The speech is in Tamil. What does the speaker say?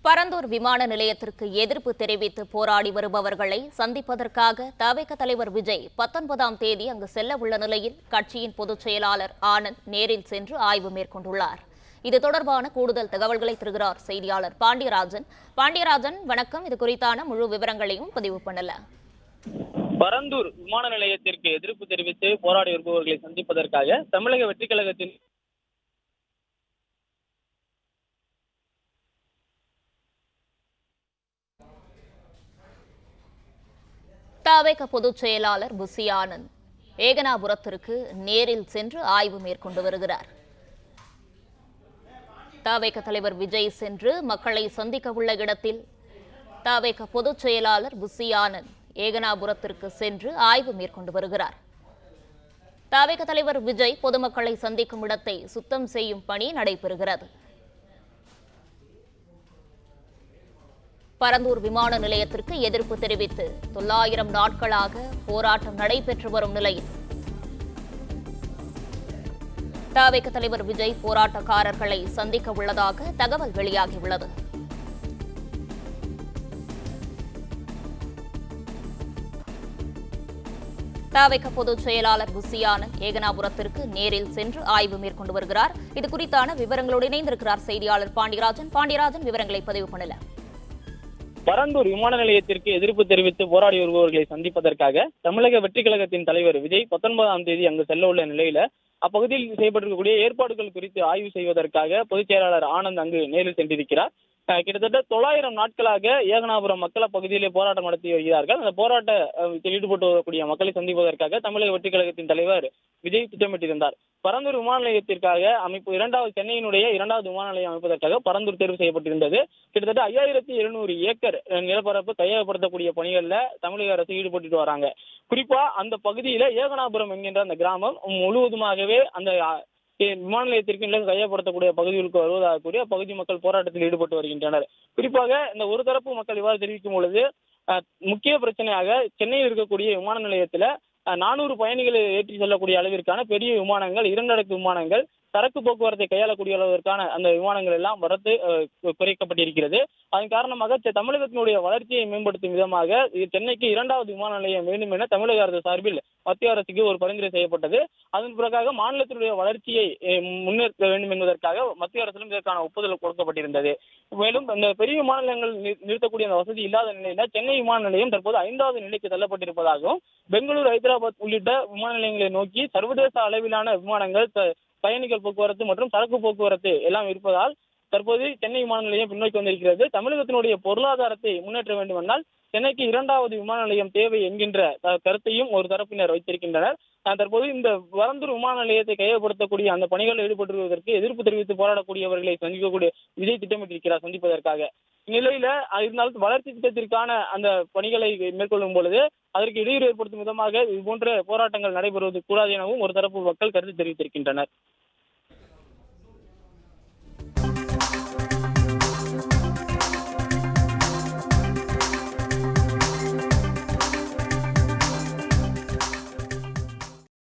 பரந்தூர் விமான நிலையத்திற்கு எதிர்ப்பு தெரிவித்து போராடி வருபவர்களை சந்திப்பதற்காக தவிக தலைவர் விஜய் 19ஆம் தேதி அங்கு செல்ல உள்ள நிலையில் கட்சியின் பொதுச் செயலாளர் ஆனந்த் நேரில் சென்று ஆய்வு மேற்கொண்டுள்ளார். இது தொடர்பான கூடுதல் தகவல்களை தருகிறார் செய்தியாளர் பாண்டியராஜன். பாண்டியராஜன், வணக்கம். இது குறித்தான முழு விவரங்களையும் பதிவு பண்ணல. பரந்தூர் விமான நிலையத்திற்கு எதிர்ப்பு தெரிவித்து போராடி வருபவர்களை சந்திப்பதற்காக தமிழக வெற்றி கழகத்தின் தவிக பொதுச் செயலாளர் புசி ஆனந்த் ஏகனாபுரத்திற்கு நேரில் சென்று ஆய்வு மேற்கொண்டு வருகிறார். தவிக தலைவர் விஜய் சென்று மக்களை சந்திக்க உள்ள இடத்தில் தவிக பொதுச் செயலாளர் புசி ஆனந்த் ஏகனாபுரத்திற்கு சென்று ஆய்வு மேற்கொண்டு வருகிறார். தவிக தலைவர் விஜய் பொதுமக்களை சந்திக்கும் இடத்தை சுத்தம் செய்யும் பணி நடைபெறுகிறது. பரந்தூர் விமான நிலையத்திற்கு எதிர்ப்பு தெரிவித்து 900 நாட்களாக போராட்டம் நடைபெற்று வரும் நிலையில் தவிக தலைவர் விஜய் போராட்டக்காரர்களை சந்திக்க உள்ளதாக தகவல் வெளியாகியுள்ளது. தவிக பொதுச் செயலாளர் புசி ஆனந்த் ஏகனாபுரத்திற்கு நேரில் சென்று ஆய்வு மேற்கொண்டு வருகிறார். இது குறித்தான விவரங்களோடு இணைந்திருக்கிறார் செய்தியாளர் பாண்டியராஜன். பாண்டியராஜன், விவரங்களை பதிவு பண்ணல. பரந்தூர் விமான நிலையத்திற்கு எதிர்ப்பு தெரிவித்து போராடி வருபவர்களை சந்திப்பதற்காக தமிழக வெற்றி கழகத்தின் தலைவர் விஜய் 19ஆம் தேதி அங்கு செல்ல உள்ள நிலையில அப்பகுதியில் செய்யப்பட்டிருக்கக்கூடிய ஏற்பாடுகள் குறித்து ஆய்வு செய்வதற்காக பொதுச் செயலாளர் ஆனந்த் அங்கு நேரில் சென்றிருக்கிறார். கிட்டத்தட்ட 900 நாட்களாக ஏகனாபுரம் மக்கள் பகுதியிலே போராட்டம் நடத்தி வருகிறார்கள். அந்த போராட்டத்தில் ஈடுபட்டு வரக்கூடிய மக்களை சந்திப்பதற்காக தமிழக வெற்றி கழகத்தின் தலைவர் விஜய் திட்டமிட்டிருந்தார். பரந்தூர் விமான நிலையத்திற்காக சென்னையினுடைய இரண்டாவது விமான நிலையம் அமைப்பதற்காக பரந்தூர் தேர்வு செய்யப்பட்டிருந்தது. கிட்டத்தட்ட 5700 ஏக்கர் நிலப்பரப்பு கையகப்படுத்தக்கூடிய பணிகள்ல தமிழக அரசு ஈடுபட்டு வராங்க. குறிப்பா அந்த பகுதியில ஏகனாபுரம் என்கின்ற அந்த கிராமம் முழுவதுமாகவே அந்த விமான நிலையத்திற்கு நிலம் கையப்படுத்தக்கூடிய பகுதிகளுக்கு வருவதாக கூடிய பகுதி மக்கள் போராட்டத்தில் ஈடுபட்டு வருகின்றனர். குறிப்பாக இந்த ஒரு தரப்பு மக்கள் இவ்வாறு தெரிவிக்கும் பொழுது முக்கிய பிரச்சனையாக சென்னையில் இருக்கக்கூடிய விமான நிலையத்துல 400 பயணிகளை ஏற்றி செல்லக்கூடிய அளவிற்கான பெரிய விமானங்கள், 2 அடுக்கு விமானங்கள், சரக்கு போக்குவரத்தை கையாளக்கூடிய அளவிற்கான அந்த விமானங்கள் எல்லாம் வரத்து குறைக்கப்பட்டிருக்கிறது. அதன் காரணமாக தமிழகத்தினுடைய வளர்ச்சியை மேம்படுத்தும் விதமாக சென்னைக்கு 2வது விமான நிலையம் வேண்டும் என தமிழக அரசு சார்பில் மத்திய அரசுக்கு ஒரு பரிந்துரை செய்யப்பட்டது. அதன் பிறகாக மாநிலத்தினுடைய வளர்ச்சியை முன்னேற்ற வேண்டும் என்பதற்காக மத்திய அரசிலும் இதற்கான ஒப்புதல் கொடுக்கப்பட்டிருந்தது. மேலும் இந்த பெரிய விமான நிலையங்கள் நிறுத்தக்கூடிய அந்த வசதி இல்லாத நிலையில சென்னை விமான நிலையம் தற்போது 5வது நிலைக்கு தள்ளப்பட்டிருப்பதாகவும் பெங்களூரு, ஹைதராபாத் உள்ளிட்ட விமான நிலையங்களை நோக்கி சர்வதேச அளவிலான விமானங்கள், பயணிகள் போக்குவரத்து மற்றும் சரக்கு போக்குவரத்து எல்லாம் இருப்பதால் தற்போது சென்னை விமான நிலையம் பின்னோக்கி வந்திருக்கிறது. தமிழகத்தினுடைய பொருளாதாரத்தை முன்னேற்ற வேண்டுமென்றால் சென்னைக்கு 2வது விமான நிலையம் தேவை என்கின்ற கருத்தையும் ஒரு தரப்பினர் வைத்திருக்கின்றனர். தற்போது இந்த பரந்தூர் விமான நிலையத்தை கையகப்படுத்தக்கூடிய அந்த பணிகளில் ஈடுபட்டுவதற்கு எதிர்ப்பு தெரிவித்து போராடக்கூடியவர்களை சந்திக்கக்கூடிய விஜய் திட்டமிட்டிருக்கிறார் சந்திப்பதற்காக. இந்நிலையில இருந்தாலும் வளர்ச்சி திட்டத்திற்கான அந்த பணிகளை மேற்கொள்ளும் பொழுது அதற்கு இடையூறு ஏற்படுத்தும் விதமாக இதுபோன்ற போராட்டங்கள் நடைபெறுவது கூடாது எனவும் ஒரு தரப்பு மக்கள் கருத்து தெரிவித்திருக்கின்றனர்.